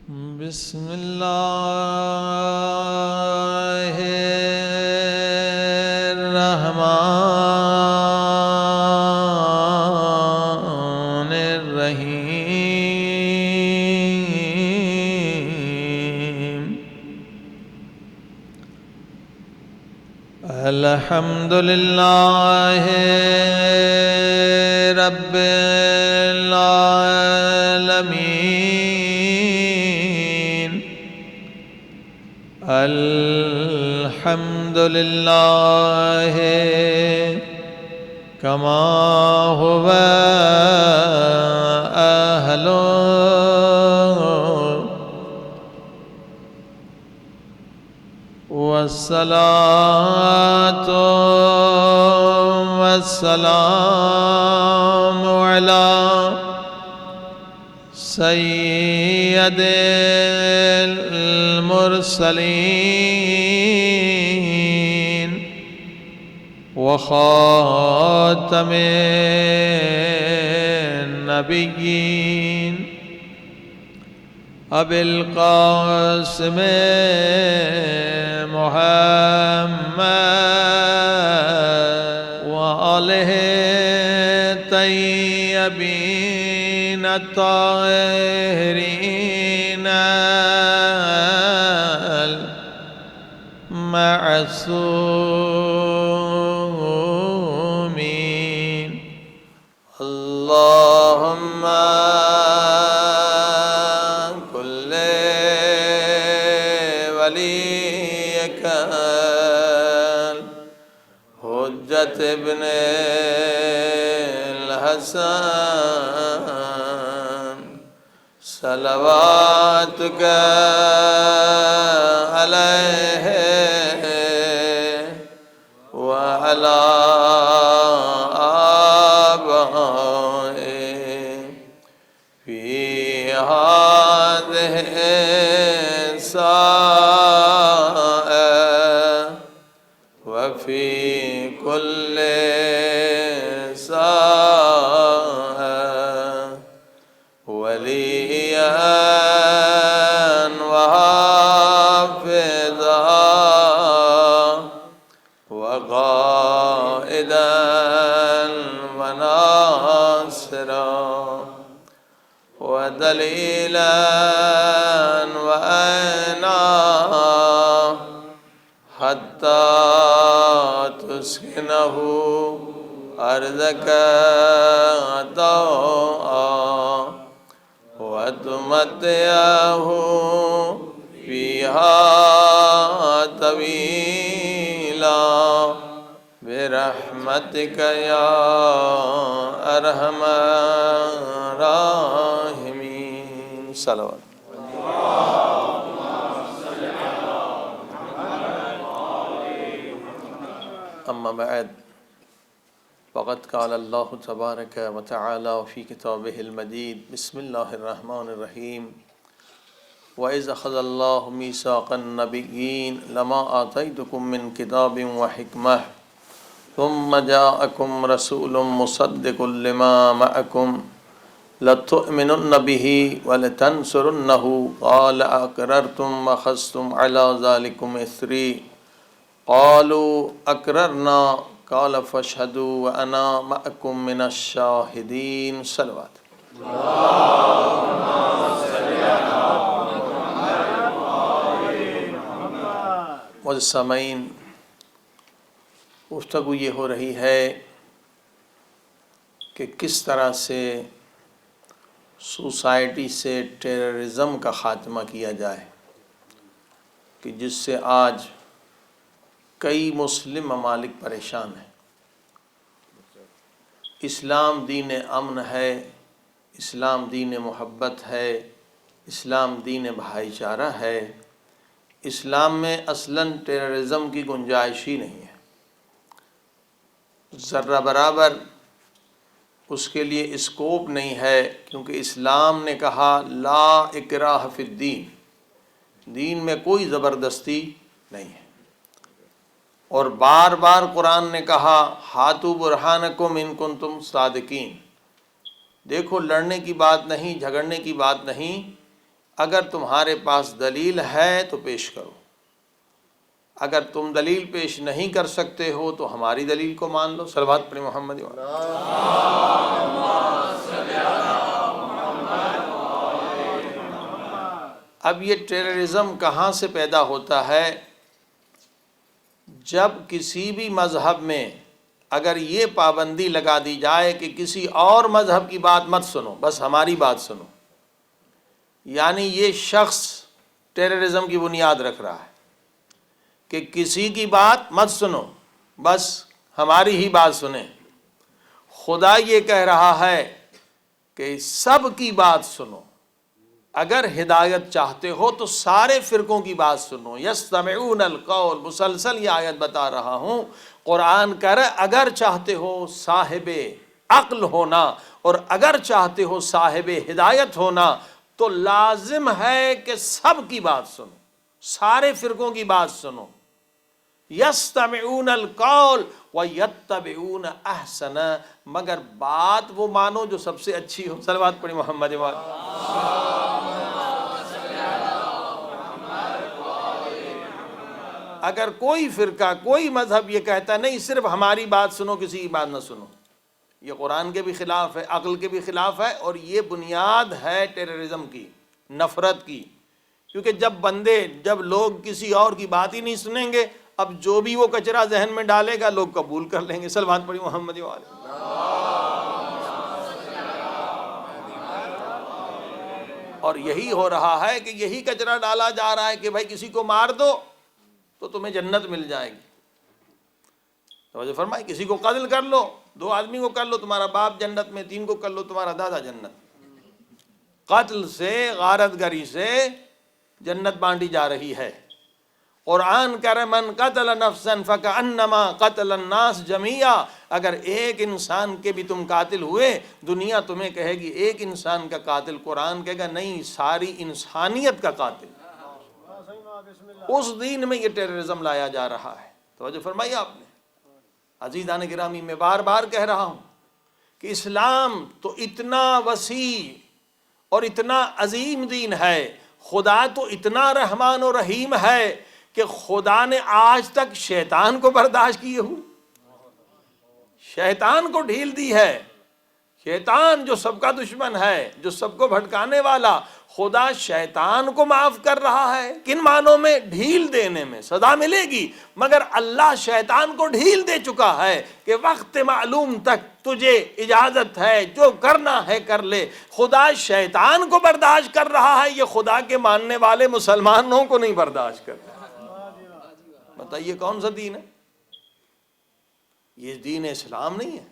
بسم اللہ الرحمن الرحیم الحمد للہ رب العالمین الحمد للہ کما هو اہل والصلاة والسلام على سید المرسلین وخاتم النبیین ابی القاسم محمد وآلہ طیبین الطاہرین المعصومین اللہم کل ولیک حجت ابن الحسن صلواتک علیہ وعلی آبائہ فی هذه الساعة وفي كل ساعة وليا وحافظا وقائدا وناصرا ودليلا وأعينا حتى تسكنه أرضك طوعا وتمتعه فيها طويلا برحمتك يا أرحم الراحمين صلوات اما بعد فقد قال اللہ تبارک و تعالی فی کتابہ المجید بسم اللہ الرحمن الرحیم وَإِذْ أَخَذَ اللَّهُ مِيثَاقَ النَّبِيِّينَ لَمَا آتَيْتُكُم مِّن كِتَابٍ وَحِكْمَةٍ ثُمَّ جَاءَكُمْ رَسُولٌ مُصَدِّقٌ لِّمَا مَعَكُمْ لَتُؤْمِنُنَّ بِهِ وَلَتَنصُرُنَّهُ قَالَ أَقْرَرْتُمْ وَأَخَذْتُمْ عَلَىٰ ذَلِكُمْ إِصْرِي قالوا اقررنا قال فاشهدوا وانا معكم من الشاهدين صلوات معزز سامعین، گفتگو یہ ہو رہی ہے کہ کس طرح سے سوسائٹی سے ٹیررزم کا خاتمہ کیا جائے کہ جس سے آج کئی مسلم ممالک پریشان ہیں۔ اسلام دین امن ہے، اسلام دین محبت ہے، اسلام دین بھائی چارہ ہے، اسلام میں اصلاً ٹیررزم کی گنجائش ہی نہیں ہے، ذرہ برابر اس کے لیے اسکوپ نہیں ہے، کیونکہ اسلام نے کہا لا اکراہ فی الدین، دین میں کوئی زبردستی نہیں ہے۔ اور بار بار قرآن نے کہا ہاتو برہانکم ان کنتم صادقین، دیکھو لڑنے کی بات نہیں، جھگڑنے کی بات نہیں، اگر تمہارے پاس دلیل ہے تو پیش کرو، اگر تم دلیل پیش نہیں کر سکتے ہو تو ہماری دلیل کو مان لو۔ صلوات پڑھیں محمد۔ اب یہ ٹیررزم کہاں سے پیدا ہوتا ہے؟ جب کسی بھی مذہب میں اگر یہ پابندی لگا دی جائے کہ کسی اور مذہب کی بات مت سنو، بس ہماری بات سنو، یعنی یہ شخص ٹیررزم کی بنیاد رکھ رہا ہے کہ کسی کی بات مت سنو، بس ہماری ہی بات سنیں۔ خدا یہ کہہ رہا ہے کہ سب کی بات سنو، اگر ہدایت چاہتے ہو تو سارے فرقوں کی بات سنو۔ یستمعون القول، مسلسل یہ آیت بتا رہا ہوں، قرآن کہہ رہا ہے اگر چاہتے ہو صاحب عقل ہونا اور اگر چاہتے ہو صاحب ہدایت ہونا تو لازم ہے کہ سب کی بات سنو، سارے فرقوں کی بات سنو۔ یستمعون القول ویتبعون احسن، مگر بات وہ مانو جو سب سے اچھی ہو۔ صلوات پڑھی محمد وآلہ۔ اگر کوئی فرقہ کوئی مذہب یہ کہتا نہیں صرف ہماری بات سنو کسی کی بات نہ سنو، یہ قرآن کے بھی خلاف ہے، عقل کے بھی خلاف ہے، اور یہ بنیاد ہے ٹیررزم کی، نفرت کی۔ کیونکہ جب لوگ کسی اور کی بات ہی نہیں سنیں گے، اب جو بھی وہ کچرا ذہن میں ڈالے گا لوگ قبول کر لیں گے۔ صلوات پڑھی محمد وآلہ۔ اور یہی ہو رہا ہے کہ یہی کچرا ڈالا جا رہا ہے کہ بھائی کسی کو مار دو تو تمہیں جنت مل جائے گی۔ توجہ فرمائی، کسی کو قتل کر لو، 2 آدمی کو کر لو تمہارا باپ جنت میں، 3 کو کر لو تمہارا دادا جنت۔ قتل سے، غارت گری سے جنت بانٹی جا رہی ہے۔ قرآن کہہ رہے من قتل نفسا فکأنما قتل الناس جميعا، اگر ایک انسان کے بھی تم قاتل ہوئے، دنیا تمہیں کہے گی ایک انسان کا قاتل، قرآن کہے گا نہیں، ساری انسانیت کا قاتل۔ اس دین میں یہ ٹیررزم لایا جا رہا ہے۔ توجہ فرمائی آپ نے۔ عزیزان گرامی، میں بار بار کہہ رہا ہوں کہ اسلام تو اتنا وسیع اور اتنا عظیم دین ہے، خدا تو اتنا رحمان و رحیم ہے کہ خدا نے آج تک شیطان کو برداشت کیے ہوئے، شیطان کو ڈھیل دی ہے۔ شیطان جو سب کا دشمن ہے، جو سب کو بھٹکانے والا، خدا شیطان کو معاف کر رہا ہے۔ کن معنوں میں؟ ڈھیل دینے میں، سزا ملے گی، مگر اللہ شیطان کو ڈھیل دے چکا ہے کہ وقت معلوم تک تجھے اجازت ہے، جو کرنا ہے کر لے۔ خدا شیطان کو برداشت کر رہا ہے، یہ خدا کے ماننے والے مسلمانوں کو نہیں برداشت کر رہا۔ بتائیے کون سا دین ہے؟ یہ دین اسلام نہیں ہے۔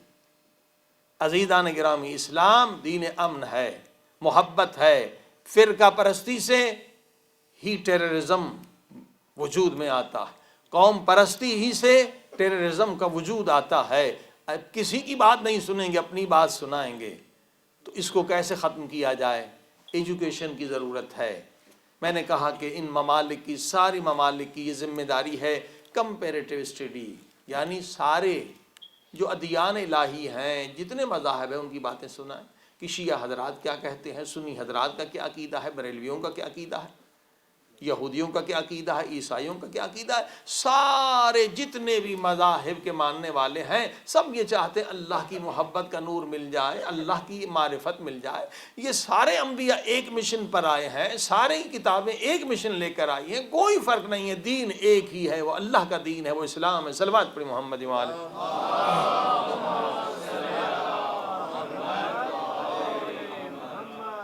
عزیزان گرامی، اسلام دین امن ہے، محبت ہے۔ فرقہ پرستی سے ہی ٹیررزم وجود میں آتا ہے، قوم پرستی ہی سے ٹیررزم کا وجود آتا ہے۔ اب کسی کی بات نہیں سنیں گے، اپنی بات سنائیں گے، تو اس کو کیسے ختم کیا جائے؟ ایجوکیشن کی ضرورت ہے۔ میں نے کہا کہ ان ممالک کی، ساری ممالک کی یہ ذمہ داری ہے کمپیریٹیو اسٹڈی، یعنی سارے جو ادیان الہی ہیں، جتنے مذاہب ہیں، ان کی باتیں سنائیں کہ شیعہ حضرات کیا کہتے ہیں، سنی حضرات کا کیا عقیدہ ہے، بریلویوں کا کیا عقیدہ ہے، یہودیوں کا کیا عقیدہ ہے، عیسائیوں کا کیا عقیدہ ہے۔ سارے جتنے بھی مذاہب کے ماننے والے ہیں، سب یہ چاہتے ہیں اللہ کی محبت کا نور مل جائے، اللہ کی معرفت مل جائے۔ یہ سارے انبیاء ایک مشن پر آئے ہیں، سارے کتابیں ایک مشن لے کر آئی ہیں، کوئی فرق نہیں ہے، دین ایک ہی ہے، وہ اللہ کا دین ہے، وہ اسلام ہے۔ صلوات پڑھی محمد وآلہ۔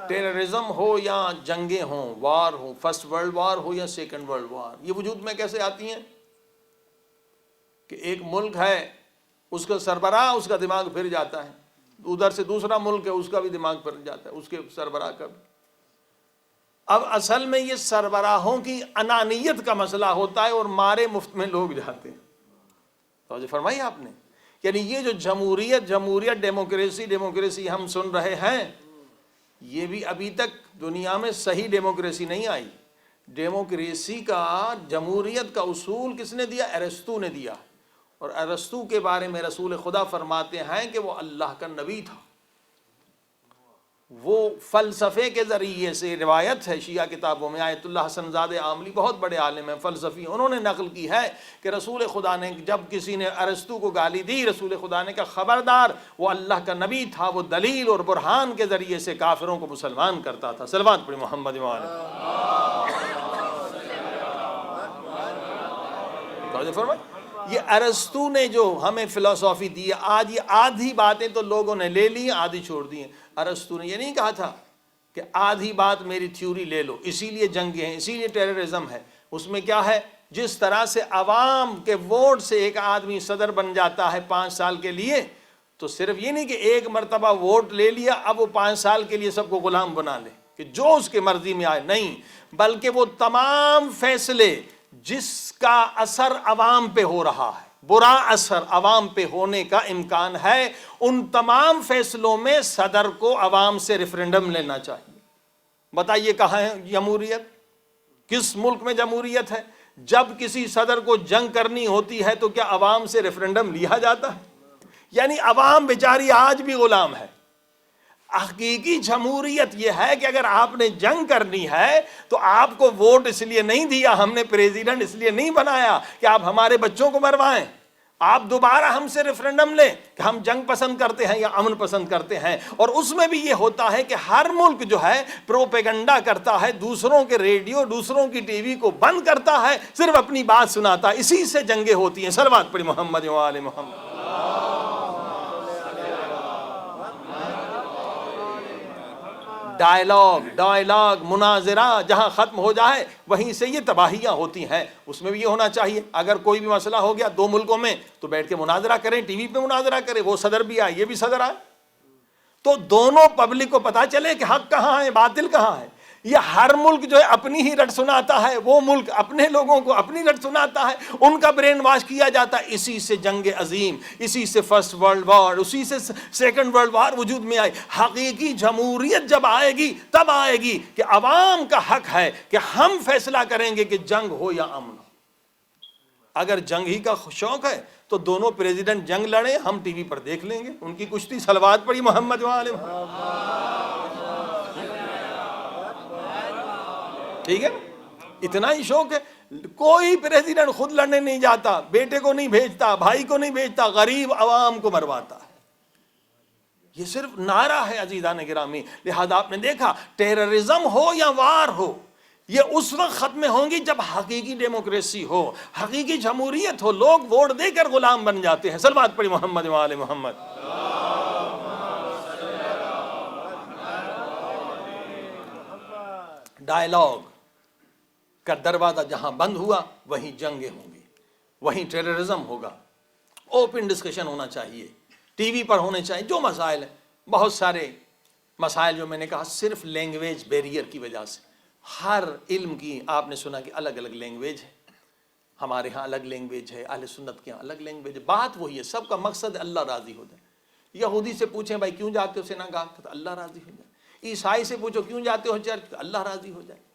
ٹیررزم ہو یا جنگیں ہوں، وار ہوں، فرسٹ ورلڈ وار ہو یا سیکنڈ ورلڈ وار، یہ وجود میں کیسے آتی ہیں؟ کہ ایک ملک ہے، اس کا سربراہ، اس کا دماغ پھر جاتا ہے، ادھر سے دوسرا ملک ہے، اس کا بھی دماغ پھر جاتا ہے، اس کے سربراہ کا بھی۔ اب اصل میں یہ سربراہوں کی انانیت کا مسئلہ ہوتا ہے، اور مارے مفت میں لوگ جاتے ہیں۔ توجہ فرمائی آپ نے؟ یعنی یہ جو جمہوریت ڈیموکریسی ہم سن رہے ہیں، یہ بھی ابھی تک دنیا میں صحیح ڈیموکریسی نہیں آئی۔ ڈیموکریسی کا، جمہوریت کا اصول کس نے دیا؟ ارسطو نے دیا، اور ارسطو کے بارے میں رسول خدا فرماتے ہیں کہ وہ اللہ کا نبی تھا۔ وہ فلسفے کے ذریعے سے، روایت ہے شیعہ کتابوں میں، آیت اللہ حسن زادہ عاملی بہت بڑے عالم ہیں فلسفی، انہوں نے نقل کی ہے کہ رسول خدا نے جب کسی نے ارسطو کو گالی دی، رسول خدا نے کہا خبردار، وہ اللہ کا نبی تھا، وہ دلیل اور برہان کے ذریعے سے کافروں کو مسلمان کرتا تھا۔ صلوات پڑھی محمد یہ ارسطو نے جو ہمیں فلسفی دی، آج یہ آدھی باتیں تو لوگوں نے لے لی، آدھی چھوڑ دی ہیں۔ ارسطو نے یہ نہیں کہا تھا کہ آدھی بات میری تھیوری لے لو، اسی لیے جنگیں ہیں، اسی لیے ٹیررزم ہے۔ اس میں کیا ہے، جس طرح سے عوام کے ووٹ سے ایک آدمی صدر بن جاتا ہے 5 سال کے لیے، تو صرف یہ نہیں کہ ایک مرتبہ ووٹ لے لیا اب وہ 5 سال کے لیے سب کو غلام بنا لے کہ جو اس کے مرضی میں آئے، نہیں، بلکہ وہ تمام فیصلے جس کا اثر عوام پہ ہو رہا ہے، برا اثر عوام پہ ہونے کا امکان ہے، ان تمام فیصلوں میں صدر کو عوام سے ریفرنڈم لینا چاہیے۔ بتائیے کہاں ہے جمہوریت؟ کس ملک میں جمہوریت ہے؟ جب کسی صدر کو جنگ کرنی ہوتی ہے تو کیا عوام سے ریفرنڈم لیا جاتا ہے؟ یعنی عوام بیچاری آج بھی غلام ہے۔ حقیقی جمہوریت یہ ہے کہ اگر آپ نے جنگ کرنی ہے تو آپ کو ووٹ اس لیے نہیں دیا، ہم نے پریزیڈنٹ اس لیے نہیں بنایا کہ آپ ہمارے بچوں کو مروائیں، آپ دوبارہ ہم سے ریفرنڈم لیں کہ ہم جنگ پسند کرتے ہیں یا امن پسند کرتے ہیں۔ اور اس میں بھی یہ ہوتا ہے کہ ہر ملک جو ہے پروپیگنڈا کرتا ہے، دوسروں کے ریڈیو، دوسروں کی ٹی وی کو بند کرتا ہے، صرف اپنی بات سناتا ہے، اسی سے جنگیں ہوتی ہیں۔ صلوات پڑھی محمد و آل محمد۔ ڈائلاگ مناظرہ جہاں ختم ہو جائے وہیں سے یہ تباہیاں ہوتی ہیں۔ اس میں بھی یہ ہونا چاہیے، اگر کوئی بھی مسئلہ ہو گیا 2 ملکوں میں تو بیٹھ کے مناظرہ کریں، ٹی وی پہ مناظرہ کریں، وہ صدر بھی آئے یہ بھی صدر آئے، تو دونوں پبلک کو پتا چلے کہ حق کہاں ہے باطل کہاں ہے۔ یہ ہر ملک جو ہے اپنی ہی رٹ سناتا ہے، وہ ملک اپنے لوگوں کو اپنی رٹ سناتا ہے، ان کا برین واش کیا جاتا ہے۔ اسی سے جنگ عظیم، اسی سے فرسٹ ورلڈ وار، اسی سے سیکنڈ ورلڈ وار وجود میں آئی۔ حقیقی جمہوریت جب آئے گی تب آئے گی کہ عوام کا حق ہے کہ ہم فیصلہ کریں گے کہ جنگ ہو یا امن ہو۔ اگر جنگ ہی کا شوق ہے تو دونوں پریزیڈنٹ جنگ لڑیں، ہم ٹی وی پر دیکھ لیں گے ان کی کشتی۔ صلوات پڑھی محمد و آل محمد۔ ٹھیک ہے، اتنا ہی شوق ہے۔ کوئی پریزیڈنٹ خود لڑنے نہیں جاتا، بیٹے کو نہیں بھیجتا، بھائی کو نہیں بھیجتا، غریب عوام کو مرواتا ہے۔ یہ صرف نعرہ ہے عزیزان گرامی۔ لہذا آپ نے دیکھا ٹیررزم ہو یا وار ہو، یہ اس وقت ختم ہوں گی جب حقیقی ڈیموکریسی ہو، حقیقی جمہوریت ہو، لوگ ووٹ دے کر غلام بن جاتے ہیں۔ صلوات پڑھی محمد و آل محمد۔ ڈائلاگ کا دروازہ جہاں بند ہوا وہیں جنگیں ہوں گی، وہیں ٹیررزم ہوگا۔ اوپن ڈسکشن ہونا چاہیے، ٹی وی پر ہونے چاہیے۔ جو مسائل ہیں، بہت سارے مسائل جو میں نے کہا صرف لینگویج بیریئر کی وجہ سے، ہر علم کی آپ نے سنا کہ الگ الگ لینگویج ہے، ہمارے ہاں الگ لینگویج ہے، اہل سنت کے ہاں الگ لینگویج ہے۔ بات وہی ہے، سب کا مقصد ہے اللہ راضی ہو جائے۔ یہودی سے پوچھیں بھائی کیوں جاتے ہو سناگاہ، تو اللہ راضی ہو جائے۔ عیسائی سے پوچھو کیوں جاتے ہو چرچ، اللہ راضی ہو جائے۔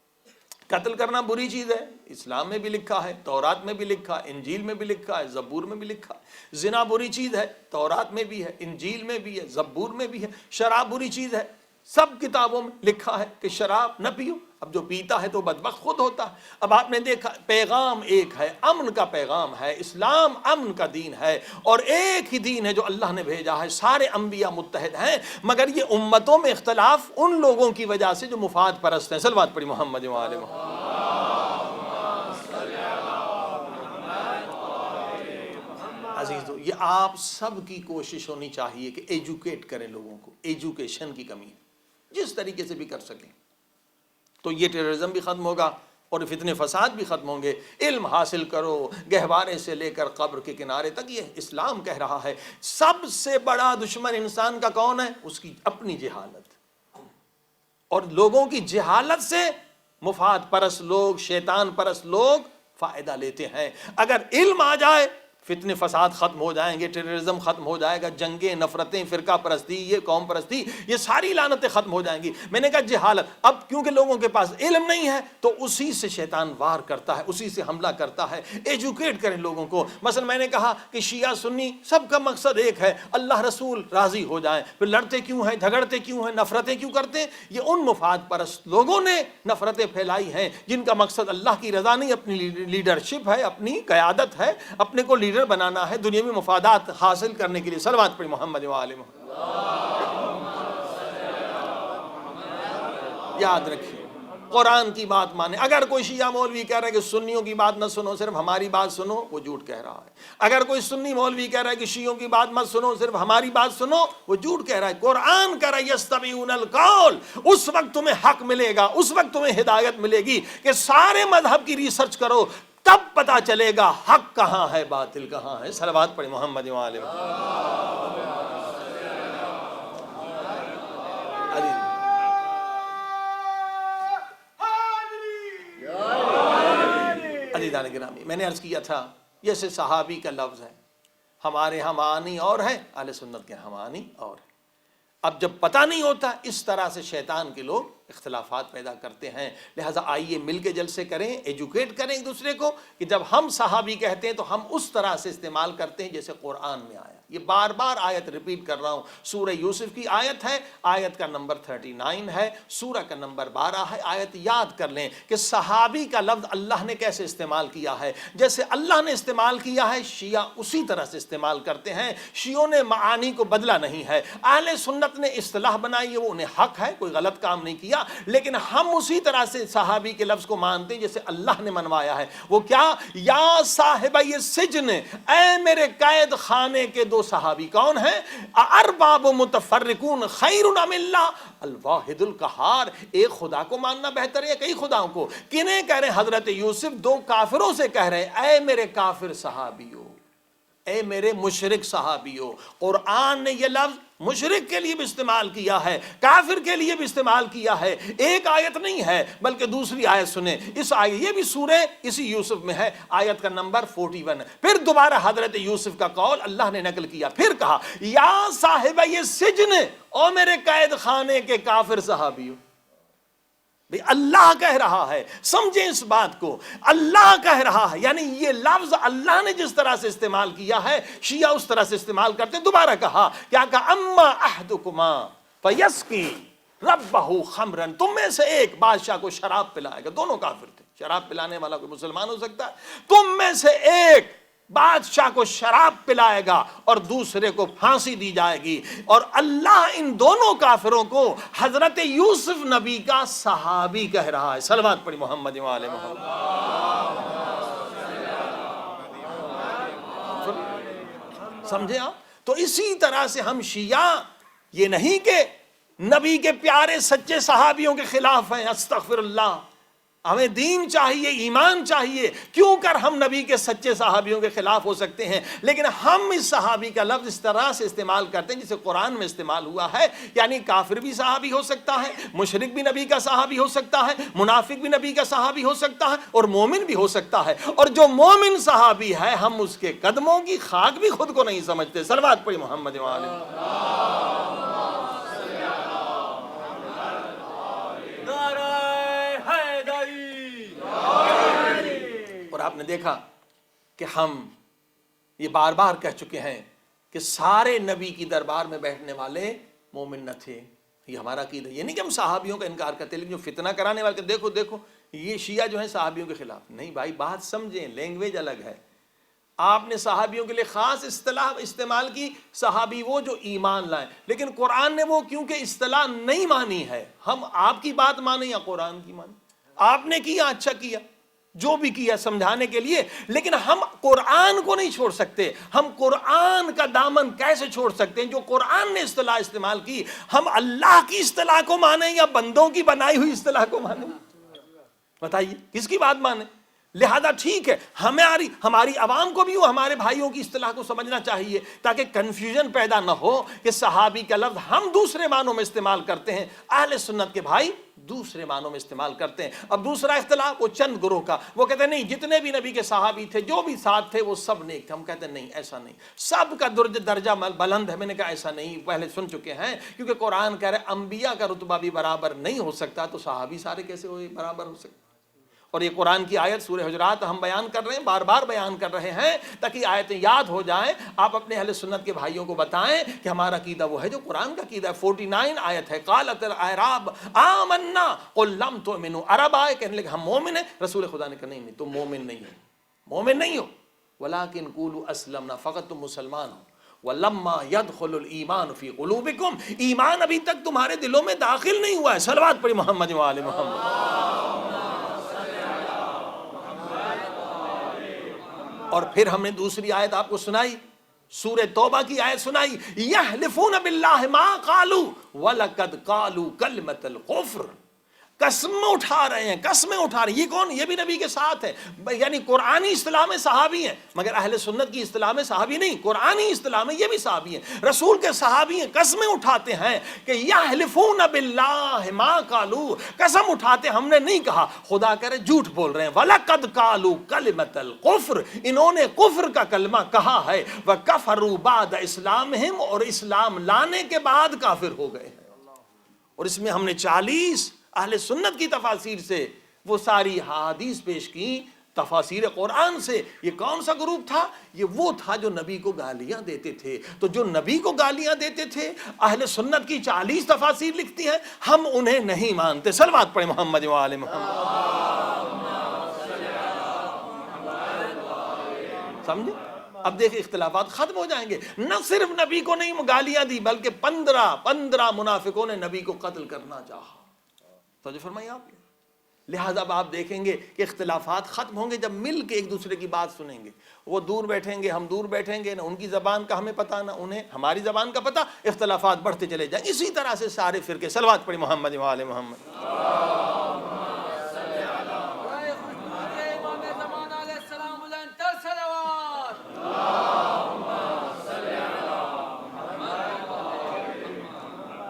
قتل کرنا بری چیز ہے، اسلام میں بھی لکھا ہے، تورات میں بھی لکھا ہے، انجیل میں بھی لکھا ہے، زبور میں بھی لکھا ہے۔ زنا بری چیز ہے، تورات میں بھی ہے، انجیل میں بھی ہے، زبور میں بھی ہے۔ شراب بری چیز ہے، سب کتابوں میں لکھا ہے کہ شراب نہ پیو۔ اب جو پیتا ہے تو بدبخت خود ہوتا ہے۔ اب آپ نے دیکھا پیغام ایک ہے، امن کا پیغام ہے، اسلام امن کا دین ہے، اور ایک ہی دین ہے جو اللہ نے بھیجا ہے۔ سارے انبیاء متحد ہیں، مگر یہ امتوں میں اختلاف ان لوگوں کی وجہ سے جو مفاد پرست ہیں۔ صلوات پڑھی محمد و آل محمد۔ عزیزو، یہ آپ سب کی کوشش ہونی چاہیے کہ ایجوکیٹ کریں لوگوں کو۔ ایجوکیشن کی کمی ہے، جس طریقے سے بھی کر سکیں تو یہ ٹیررزم بھی ختم ہوگا اور فتنے فساد بھی ختم ہوں گے۔ علم حاصل کرو، گہوارے سے لے کر قبر کے کنارے تک، یہ اسلام کہہ رہا ہے۔ سب سے بڑا دشمن انسان کا کون ہے؟ اس کی اپنی جہالت، اور لوگوں کی جہالت سے مفاد پرست لوگ، شیطان پرست لوگ فائدہ لیتے ہیں۔ اگر علم آ جائے فتنے فساد ختم ہو جائیں گے، ٹیررزم ختم ہو جائے گا، جنگیں، نفرتیں، فرقہ پرستی، یہ قوم پرستی، یہ ساری لعنتیں ختم ہو جائیں گی۔ میں نے کہا جہالت، اب کیونکہ لوگوں کے پاس علم نہیں ہے تو اسی سے شیطان وار کرتا ہے، اسی سے حملہ کرتا ہے۔ ایجوکیٹ کریں لوگوں کو۔ مثلا میں نے کہا کہ شیعہ سنی سب کا مقصد ایک ہے، اللہ رسول راضی ہو جائیں، پھر لڑتے کیوں ہیں، جھگڑتے کیوں ہیں، نفرتیں کیوں کرتے ہیں؟ یہ ان مفاد پرست لوگوں نے نفرتیں پھیلائی ہیں جن کا مقصد اللہ کی رضا نہیں، اپنی لیڈرشپ ہے، اپنی قیادت ہے، اپنے کو لیڈر بنانا ہے، دنیاوی مفادات حاصل کرنے کے لیے۔ صلوات پڑھی محمد و آل محمد۔ یاد رکھیے، قرآن کی بات مانے۔ اگر کوئی شیعہ مولوی کہہ رہا ہے کہ سنیوں کی بات نہ سنو، صرف ہماری بات سنو، وہ جھوٹ کہہ رہا ہے۔ اگر کوئی سنی مولوی کہہ رہا ہے کہ شیعوں کی بات مت سنو، صرف ہماری بات سنو، وہ جھوٹ کہہ رہا ہے۔ قرآن کہہ رہا ہے یستبیون القول، اس وقت تمہیں حق ملے گا، اس وقت تمہیں ہدایت ملے گی کہ سارے مذہب کی ریسرچ کرو، تب پتا چلے گا حق کہاں ہے، باطل کہاں ہے۔ صلوات پڑھیں محمد و آل محمد۔ عزیزان گرامی، میں نے عرض کیا تھا جیسے صحابی کا لفظ ہے، ہمارے ہاں معنی اور ہے، اہل سنت کے ہاں معنی اور ہے۔ اب جب پتہ نہیں ہوتا، اس طرح سے شیطان کے لوگ اختلافات پیدا کرتے ہیں۔ لہٰذا آئیے مل کے جلسے کریں، ایجوکیٹ کریں ایک دوسرے کو کہ جب ہم صحابی کہتے ہیں تو ہم اس طرح سے استعمال کرتے ہیں جیسے قرآن میں آیا۔ یہ بار بار آیت ریپیٹ کر رہا ہوں، سورہ یوسف کی آیت ہے، آیت کا نمبر 39 ہے، سورہ کا نمبر 12 ہے۔ آیت یاد کر لیں کہ صحابی کا لفظ اللہ نے کیسے استعمال کیا ہے، جیسے اللہ نے استعمال کیا ہے شیعہ اسی طرح سے استعمال کرتے ہیں۔ شیعوں نے معانی کو بدلا نہیں ہے، اہل سنت نے اصطلاح بنائی ہے، وہ انہیں حق ہے، کوئی غلط کام نہیں کیا، لیکن ہم اسی طرح سے صحابی کے لفظ کو مانتے ہیں جیسے اللہ نے منوایا ہے۔ وہ کیا؟ یا صاحب یہ سجن، اے میرے قید خانے کے دو صحابی، کون ہیں؟ ارباب متفرقون خیر ام اللہ الواحد القہار، ایک خدا کو ماننا بہتر ہے کئی خداؤں کو؟ کنہیں کہہ رہے ہیں؟ حضرت یوسف دو کافروں سے کہہ رہے ہیں، اے میرے کافر صحابیوں، اے میرے مشرک صحابیوں۔ قرآن نے یہ لفظ مشرک کے لیے بھی استعمال کیا ہے، کافر کے لیے بھی استعمال کیا ہے۔ ایک آیت نہیں ہے بلکہ دوسری آیت سنیں، اس آیت یہ بھی سورہ اسی یوسف میں ہے، آیت کا نمبر 41 ہے۔ پھر دوبارہ حضرت یوسف کا قول اللہ نے نقل کیا، پھر کہا یا صاحب یہ سجن، او میرے قید خانے کے کافر صحابیوں۔ اللہ کہہ رہا ہے، سمجھیں اس بات کو، اللہ کہہ رہا ہے، یعنی یہ لفظ اللہ نے جس طرح سے استعمال کیا ہے شیعہ اس طرح سے استعمال کرتے۔ دوبارہ کہا، کیا کہا؟ اما احدکما فیسقی ربہ خمرا، تم میں سے ایک بادشاہ کو شراب پلائے گا۔ دونوں کافر تھے، شراب پلانے والا کوئی مسلمان ہو سکتا ہے؟ تم میں سے ایک بادشاہ کو شراب پلائے گا اور دوسرے کو پھانسی دی جائے گی، اور اللہ ان دونوں کافروں کو حضرت یوسف نبی کا صحابی کہہ رہا ہے۔ صلوات پڑھی محمد و آل محمد۔ سمجھے آپ؟ تو اسی طرح سے ہم شیعہ یہ نہیں کہ نبی کے پیارے سچے صحابیوں کے خلاف ہیں، استغفر اللہ۔ ہمیں دین چاہیے، ایمان چاہیے، کیوں کر ہم نبی کے سچے صحابیوں کے خلاف ہو سکتے ہیں، لیکن ہم اس صحابی کا لفظ اس طرح سے استعمال کرتے ہیں جسے قرآن میں استعمال ہوا ہے، یعنی کافر بھی صحابی ہو سکتا ہے، مشرک بھی نبی کا صحابی ہو سکتا ہے، منافق بھی نبی کا صحابی ہو سکتا ہے، اور مومن بھی ہو سکتا ہے، اور جو مومن صحابی ہے ہم اس کے قدموں کی خاک بھی خود کو نہیں سمجھتے۔ صلوات پڑھی محمد و آل محمد۔ اور آپ نے دیکھا کہ ہم یہ بار بار کہہ چکے ہیں کہ سارے نبی کی دربار میں بیٹھنے والے مومن نہ تھے، یہ ہمارا عقیدہ۔ یہ نہیں کہ ہم صحابیوں کا انکار کرتے، لیکن جو فتنہ کرانے والے دیکھو دیکھو یہ شیعہ جو ہیں صحابیوں کے خلاف، نہیں بھائی بات سمجھیں، لینگویج الگ ہے۔ آپ نے صحابیوں کے لیے خاص اصطلاح استعمال کی، صحابی وہ جو ایمان لائیں، لیکن قرآن نے وہ کیونکہ اصطلاح نہیں مانی ہے، ہم آپ کی بات مانیں یا قرآن کی مانیں۔ آپ نے کیا اچھا کیا، جو بھی کیا سمجھانے کے لیے، لیکن ہم قرآن کو نہیں چھوڑ سکتے۔ ہم قرآن کا دامن کیسے چھوڑ سکتے ہیں؟ جو قرآن نے اصطلاح استعمال کی، ہم اللہ کی اصطلاح کو مانیں یا بندوں کی بنائی ہوئی اصطلاح کو مانیں؟ بتائیے کس کی بات مانیں؟ لہذا ٹھیک ہے، ہماری عوام کو بھی ہمارے بھائیوں کی اصطلاح کو سمجھنا چاہیے تاکہ کنفیوژن پیدا نہ ہو کہ صحابی کا لفظ ہم دوسرے معنوں میں استعمال کرتے ہیں، اہل سنت کے بھائی دوسرے معنوں میں استعمال کرتے ہیں۔ اب دوسرا اختلاف وہ چند گروہ کا، وہ کہتے ہیں نہیں جتنے بھی نبی کے صحابی تھے، جو بھی ساتھ تھے وہ سب نیک تھے۔ ہم کہتے ہیں نہیں، ایسا نہیں، سب کا درجہ بلند ہے۔ میں نے کہا ایسا نہیں، پہلے سن چکے ہیں، کیونکہ قرآن کہہ رہے ہیں انبیاء کا رتبہ بھی برابر نہیں ہو سکتا، تو صحابی سارے کیسے برابر ہو سکتے؟ اور یہ قرآن کی آیت سورہ حجرات ہم بیان کر رہے ہیں، بار بار بیان کر رہے ہیں تاکہ آیتیں یاد ہو جائیں۔ آپ اپنے اہل سنت کے بھائیوں کو بتائیں کہ ہمارا عقیدہ وہ ہے جو قرآن کا عقیدہ ہے۔ 49 آیت ہے، قالت الاعراب آمنا قل لم تؤمنوا، عرب آئے کہنے لگے ہم مومن ہیں، رسول خدا نے کہا نہیں تم مومن نہیں ہو، مومن نہیں ہو، ولکن قولوا اسلمنا، فقط تم مسلمان ہو، وَلَمَّا يَدْخُلُ الْإِيمَانُ فِي قُلُوبِكُمْ، ایمان ابھی تک تمہارے دلوں میں داخل نہیں ہوا ہے۔ صلوات پڑھی محمد و آل محمد۔ اور پھر ہم نے دوسری آیت آپ کو سنائی، سورہ توبہ کی آیت سنائی، یحلفون باللہ ما قالوا وَلَقَدْ قَالُوا كَلْمَةَ الْكُفْرِ، قسمیں اٹھا رہے ہیں، قسمیں اٹھا رہے ہیں۔ یہ کون؟ یہ بھی نبی کے ساتھ ہے، یعنی قرآنی اصطلاح میں صحابی ہیں، مگر اہل سنت کی اصطلاح میں صحابی نہیں، قرآنی اصطلاح میں یہ بھی صحابی ہیں، رسول کے صحابی ہیں۔ قسمیں اٹھاتے ہیں کہ یحلفون باللہ ما قالوا، قسم اٹھاتے ہم نے نہیں کہا، خدا کہہ رہے جھوٹ بول رہے ہیں، وَلَقَدْ قَالُوا كَلِمَةَ الْكُفْرِ، انہوں نے کفر کا کلمہ کہا ہے، وَكَفَرُوا بَعْدَ إِسْلَامِهِمْ، اور اسلام لانے کے بعد کافر ہو گئے ہیں۔ اور اس میں ہم نے 40 اہل سنت کی تفاسیر سے وہ ساری حدیث پیش کی، تفاسیر قرآن سے۔ یہ کون سا گروپ تھا؟ یہ وہ تھا جو نبی کو گالیاں دیتے تھے۔ تو جو نبی کو گالیاں دیتے تھے، اہل سنت کی 40 تفاسیر لکھتی ہیں، ہم انہیں نہیں مانتے۔ صلوات پڑھیں محمد و آل محمد۔ سمجھے؟ اب دیکھیں اختلافات ختم ہو جائیں گے۔ نہ صرف نبی کو نہیں گالیاں دی، بلکہ 15 منافقوں نے نبی کو قتل کرنا چاہا۔ توجہ فرمائیے آپ۔ لہذا اب آپ دیکھیں گے کہ اختلافات ختم ہوں گے جب مل کے ایک دوسرے کی بات سنیں گے۔ وہ دور بیٹھیں گے، ہم دور بیٹھیں گے، نہ ان کی زبان کا ہمیں پتہ، نہ انہیں ہماری زبان کا پتہ، اختلافات بڑھتے چلے جائیں۔ اسی طرح سے سارے فرقے۔ صلوات پڑھی محمد و آل محمد۔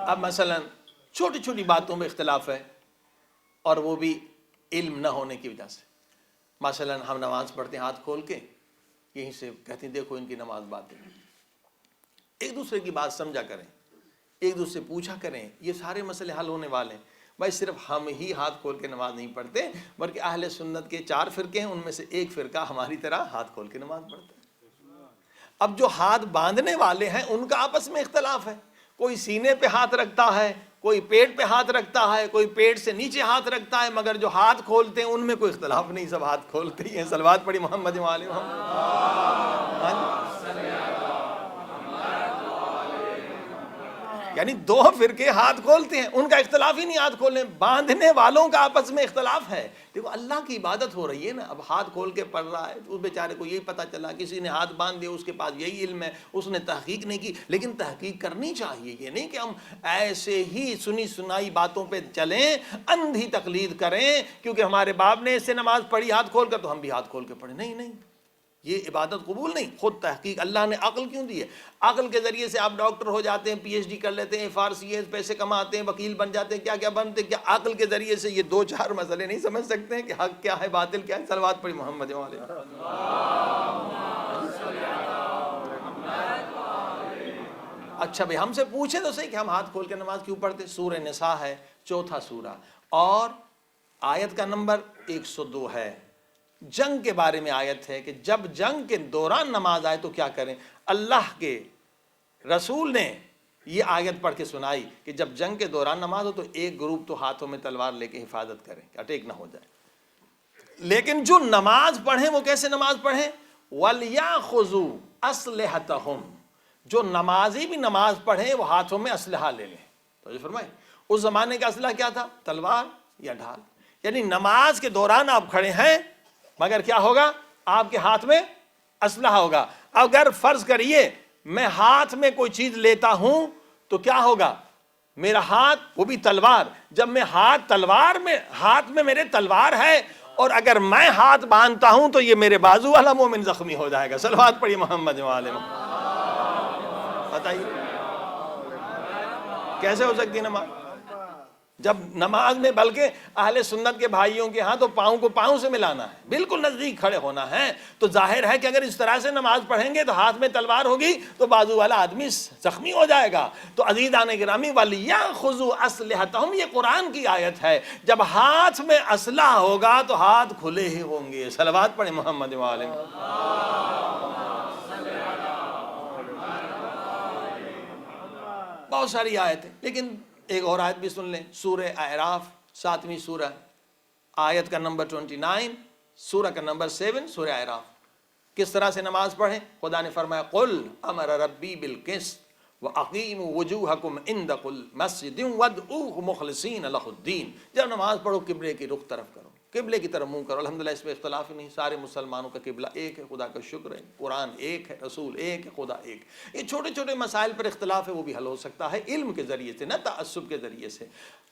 اب مثلا چھوٹی چھوٹی باتوں میں اختلاف ہے، اور وہ بھی علم نہ ہونے کی وجہ سے۔ مثلا ہم نماز پڑھتے ہیں ہاتھ کھول کے، یہیں سے کہتے ہیں دیکھو ان کی نماز باطل ہے۔ ایک دوسرے کی بات سمجھا کریں، ایک دوسرے سے پوچھا کریں، یہ سارے مسئلے حل ہونے والے ہیں۔ بھائی صرف ہم ہی ہاتھ کھول کے نماز نہیں پڑھتے، بلکہ اہل سنت کے 4 فرقے ہیں، ان میں سے ایک فرقہ ہماری طرح ہاتھ کھول کے نماز پڑھتا ہے۔ اب جو ہاتھ باندھنے والے ہیں ان کا آپس میں اختلاف ہے، کوئی سینے پہ ہاتھ رکھتا ہے، کوئی پیٹ پہ ہاتھ رکھتا ہے، کوئی پیٹ سے نیچے ہاتھ رکھتا ہے، مگر جو ہاتھ کھولتے ہیں ان میں کوئی اختلاف نہیں، سب ہاتھ کھولتے ہی ہیں۔ صلوات پڑھی محمد و آل محمد۔ یعنی 2 فرقے ہاتھ کھولتے ہیں، ان کا اختلاف ہی نہیں ہاتھ کھولنے، باندھنے والوں کا آپس میں اختلاف ہے۔ دیکھو اللہ کی عبادت ہو رہی ہے نا، اب ہاتھ کھول کے پڑھ رہا ہے، اس بیچارے کو یہی پتہ چلا کسی نے ہاتھ باندھ دیا، اس کے پاس یہی علم ہے، اس نے تحقیق نہیں کی، لیکن تحقیق کرنی چاہیے۔ یہ نہیں کہ ہم ایسے ہی سنی سنائی باتوں پہ چلیں، اندھی تقلید کریں، کیونکہ ہمارے باپ نے اس سے نماز پڑھی ہاتھ کھول کر تو ہم بھی ہاتھ کھول کے پڑھیں۔ نہیں نہیں، یہ عبادت قبول نہیں۔ خود تحقیق، اللہ نے عقل کیوں دی ہے؟ عقل کے ذریعے سے آپ ڈاکٹر ہو جاتے ہیں، پی ایچ ڈی کر لیتے ہیں، FRCS پیسے کماتے ہیں، وکیل بن جاتے ہیں، کیا کیا بنتے ہیں۔ کیا عقل کے ذریعے سے یہ 2-4 مسئلے نہیں سمجھ سکتے ہیں کہ حق کیا ہے، باطل کیا ہے؟ صلوات پڑھی محمد و آل محمد۔ اچھا بھئی ہم سے پوچھیں تو صحیح کہ ہم ہاتھ کھول کے نماز کیوں پڑھتے؟ سورہ نساء ہے، 4 سورہ، اور آیت کا نمبر 102 ہے۔ جنگ کے بارے میں آیت ہے کہ جب جنگ کے دوران نماز آئے تو کیا کریں۔ اللہ کے رسول نے یہ آیت پڑھ کے سنائی کہ جب جنگ کے دوران نماز ہو تو ایک گروپ تو ہاتھوں میں تلوار لے کے حفاظت کریں کہ اٹیک نہ ہو جائے، لیکن جو نماز پڑھیں وہ کیسے نماز پڑھیں؟ وَلْيَأْخُذُوا أَسْلِحَتَهُمْ، جو نمازی بھی نماز پڑھیں وہ ہاتھوں میں اسلحہ لے لیں۔ تو فرمائیں اس زمانے کا اسلحہ کیا تھا؟ تلوار یا ڈھال۔ یعنی نماز کے دوران آپ کھڑے ہیں مگر کیا ہوگا؟ آپ کے ہاتھ میں اسلحہ ہوگا۔ اگر فرض کریے میں ہاتھ میں کوئی چیز لیتا ہوں تو کیا ہوگا؟ میرا ہاتھ وہ بھی تلوار، جب میں ہاتھ میں میرے تلوار ہے اور اگر میں ہاتھ باندھتا ہوں تو یہ میرے بازو والا مومن زخمی ہو جائے گا. صلوات پڑھی محمد وعلى محمد. بتائیے کیسے ہو سکتی نماز؟ جب نماز میں بلکہ اہل سنت کے بھائیوں کے ہاں تو پاؤں کو پاؤں سے ملانا ہے، بالکل نزدیک کھڑے ہونا ہے. تو ظاہر ہے کہ اگر اس طرح سے نماز پڑھیں گے تو ہاتھ میں تلوار ہوگی تو بازو والا آدمی زخمی ہو جائے گا. تو عزیزان گرامی وَلْيَأْخُذُوا أَسْلِحَتَهُمْ، یہ قرآن کی آیت ہے. جب ہاتھ میں اسلحہ ہوگا تو ہاتھ کھلے ہی ہوں گے. صلوات پڑھیں محمد وعلى بہت ساری آیتیں، لیکن ایک اور آیت بھی سن لیں. سورہ اعراف 7ویں سورہ، آیت کا نمبر 29، سورہ کا نمبر 7، سورہ اعراف. کس طرح سے نماز پڑھیں؟ خدا نے فرمایا قُلْ أَمَرَ رَبِّي بِالْقِسْطِ وَأَقِيمُوا وُجُوهَكُمْ عِنْدَ كُلِّ مَسْجِدٍ وَادْعُوهُ مُخْلِصِينَ لَهُ الدِّينَ. جب نماز پڑھو قبلے کی رخ طرف کرو، قبلے کی طرف منہ کرو. الحمدللہ اس میں اختلاف ہی نہیں، سارے مسلمانوں کا قبلہ ایک ہے. خدا کا شکر ہے، قرآن ایک ہے، رسول ایک ہے، خدا ایک. یہ چھوٹے چھوٹے مسائل پر اختلاف ہے، وہ بھی حل ہو سکتا ہے علم کے ذریعے سے، نہ تعصب کے ذریعے سے.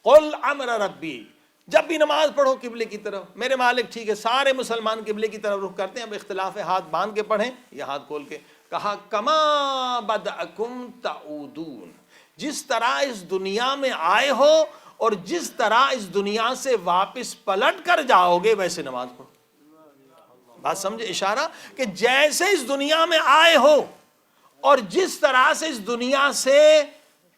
قُلْ أَمَرَ رَبِّي، جب بھی نماز پڑھو قبلے کی طرف. میرے مالک ٹھیک ہے، سارے مسلمان قبلے کی طرف رخ کرتے ہیں. اب اختلاف ہے، ہاتھ باندھ کے پڑھیں یا ہاتھ کھول کے. کہا کما بدأکم تعودون، جس طرح اس دنیا میں آئے ہو اور جس طرح اس دنیا سے واپس پلٹ کر جاؤ گے ویسے نماز پڑھو. بات سمجھے اشارہ؟ کہ جیسے اس دنیا میں آئے ہو اور جس طرح سے اس دنیا سے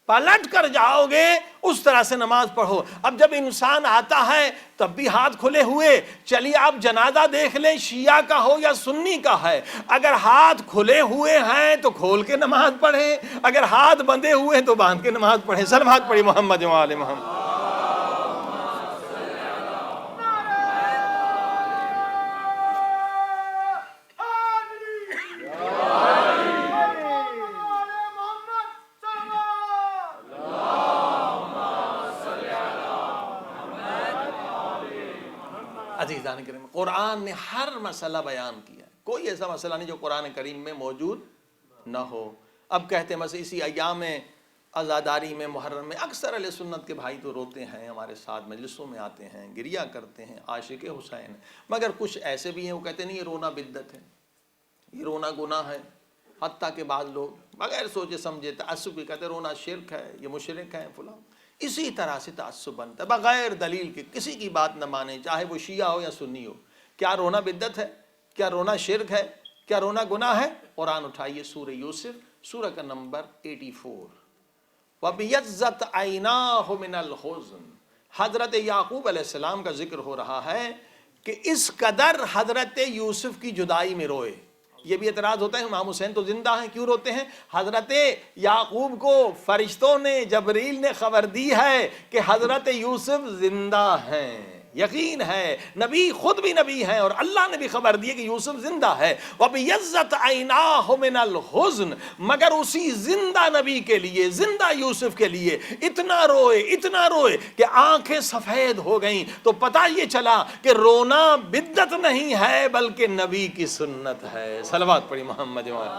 پلٹ کر جاؤ گے اس طرح سے نماز پڑھو. اب جب انسان آتا ہے تب بھی ہاتھ کھلے ہوئے. چلیے آپ جنازہ دیکھ لیں، شیعہ کا ہو یا سنی کا ہے، اگر ہاتھ کھلے ہوئے ہیں تو کھول کے نماز پڑھیں، اگر ہاتھ بندھے ہوئے ہیں تو باندھ کے نماز پڑھیں. صلوات پڑھی محمد وعلى محمد. عزیزان کریم، قرآن نے ہر مسئلہ بیان کیا ہے، کوئی ایسا مسئلہ نہیں جو قرآن کریم میں موجود نہ ہو. اب کہتے ہیں مثلا اسی ایام عزاداری میں، محرم میں، اکثر اہل سنت کے بھائی تو روتے ہیں، ہمارے ساتھ مجلسوں میں آتے ہیں، گریہ کرتے ہیں، عاشق حسین. مگر کچھ ایسے بھی ہیں وہ کہتے ہیں نہیں یہ رونا بدعت ہے، یہ رونا گناہ ہے. حتیٰ کہ بعض لوگ بغیر سوچے سمجھے تعصب کے کہتے ہیں رونا شرک ہے، یہ مشرک ہے فلاں. اسی طرح سے تعصب بنتا ہے بغیر دلیل کے، کسی کی بات نہ مانے، چاہے وہ شیعہ ہو یا سنی ہو. کیا رونا بدعت ہے؟ کیا رونا شرک ہے؟ کیا رونا گناہ ہے؟ قرآن اٹھائیے سورہ یوسف، سورہ کا نمبر 84. وَبِيَضَّتْ عَيْنَاهُ مِنَ الْحُزْنِ، حضرت یعقوب علیہ السلام کا ذکر ہو رہا ہے کہ اس قدر حضرت یوسف کی جدائی میں روئے. یہ بھی اعتراض ہوتا ہے امام حسین تو زندہ ہیں، کیوں روتے ہیں؟ حضرت یعقوب کو فرشتوں نے، جبریل نے خبر دی ہے کہ حضرت یوسف زندہ ہیں. یقین ہے، نبی خود بھی نبی ہیں اور اللہ نے بھی خبر دی کہ یوسف زندہ ہے. وَبِيَضَّتْ عَيْنَاهُ مِنَ الْحُزْنِ، مگر اسی زندہ نبی کے لیے، زندہ یوسف کے لیے اتنا روئے کہ آنکھیں سفید ہو گئیں. تو پتہ یہ چلا کہ رونا بدعت نہیں ہے بلکہ نبی کی سنت ہے. صلوات پڑھی محمد وعلى.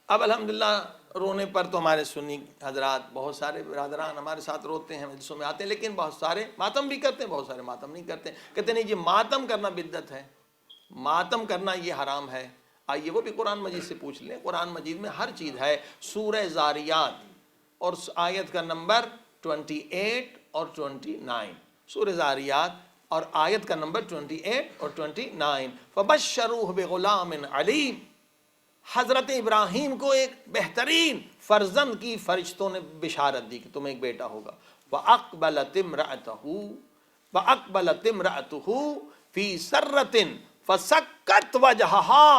اب الحمدللہ رونے پر تو ہمارے سنی حضرات، بہت سارے برادران ہمارے ساتھ روتے ہیں، مجلسوں میں آتے ہیں، لیکن بہت سارے ماتم بھی کرتے ہیں، بہت سارے ماتم نہیں کرتے. کہتے نہیں جی ماتم کرنا بدعت ہے، ماتم کرنا یہ حرام ہے. آئیے وہ بھی قرآن مجید سے پوچھ لیں. قرآن مجید میں ہر چیز ہے. سورہ زاریات اور آیت کا نمبر 28 اور 29، سورہ زاریات اور آیت کا نمبر 28 اور 29. فَبَشَّرُوهُ بِغُلَامٍ عَلِيمٍ، حضرت ابراہیم کو ایک بہترین فرزند کی فرشتوں نے بشارت دی کہ تمہیں ایک بیٹا ہوگا. وَأَقْبَلَتِ امْرَأَتُهُ فِي سَرَّةٍ فَسَكَّتْ وَجْهَهَا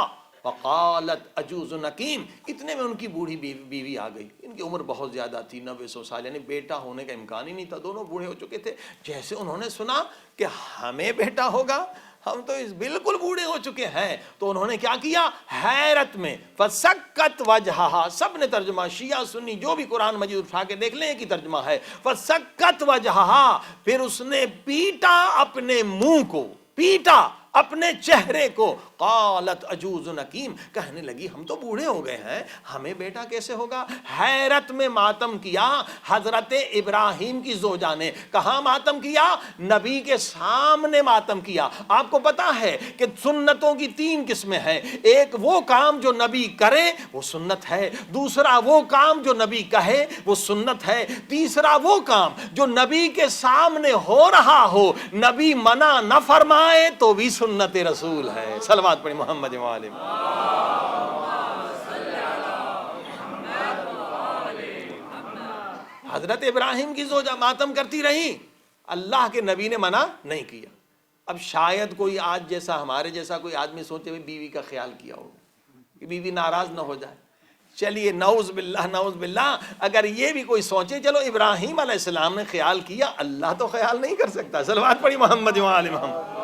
وَقَالَتْ عَجُوزٌ حَكِيمٌ. اتنے میں ان کی بوڑھی بیوی آ گئی. ان کی عمر بہت زیادہ تھی، 90-100 سال، یعنی بیٹا ہونے کا امکان ہی نہیں تھا، دونوں بوڑھے ہو چکے تھے. جیسے انہوں نے سنا کہ ہمیں بیٹا ہوگا، ہم تو بالکل بوڑھے ہو چکے ہیں، تو انہوں نے کیا کیا؟ حیرت میں فَسَكَّتْ وَجْهَهَا، سب نے ترجمہ، شیعہ سنی جو بھی قرآن مجید اٹھا کے دیکھ لیں کہ ترجمہ ہے فَسَكَّتْ وَجْهَهَا، پھر اس نے پیٹا اپنے منہ کو، پیٹا اپنے چہرے کو، قالت عجوز نکیم، کہنے لگی ہم تو بوڑھے ہو گئے ہیں، ہمیں بیٹا کیسے ہوگا؟ حیرت میں ماتم کیا حضرت ابراہیم کی زوجہ نے۔ کہاں ماتم کیا؟ نبی کے سامنے ماتم کیا۔ آپ کو پتا ہے کہ سنتوں کی 3 قسمیں ہیں، ایک وہ کام جو نبی کرے وہ سنت ہے، دوسرا وہ کام جو نبی کہے وہ سنت ہے، تیسرا وہ کام جو نبی کے سامنے ہو رہا ہو، نبی منع نہ فرمائے تو بھی سنت رسول ہے۔ صلوات پڑھی محمد و آلہ حضرت ابراہیم کی زوجہ ماتم کرتی رہی، اللہ کے نبی نے منع نہیں کیا۔ اب شاید کوئی آج جیسا ہمارے جیسا کوئی آدمی سوچے بھی بیوی کا خیال کیا ہو کہ بیوی ناراض نہ ہو جائے۔ چلیے نعوذ باللہ نعوذ باللہ، اگر یہ بھی کوئی سوچے چلو ابراہیم علیہ السلام نے خیال کیا، اللہ تو خیال نہیں کر سکتا۔ صلوات پڑھی محمد و آل محمد۔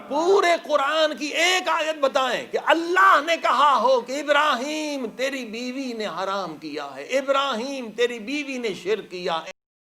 پورے قرآن کی ایک آیت بتائیں کہ اللہ نے کہا ہو کہ ابراہیم تیری بیوی نے حرام کیا ہے، ابراہیم تیری بیوی نے شرک کیا ہے،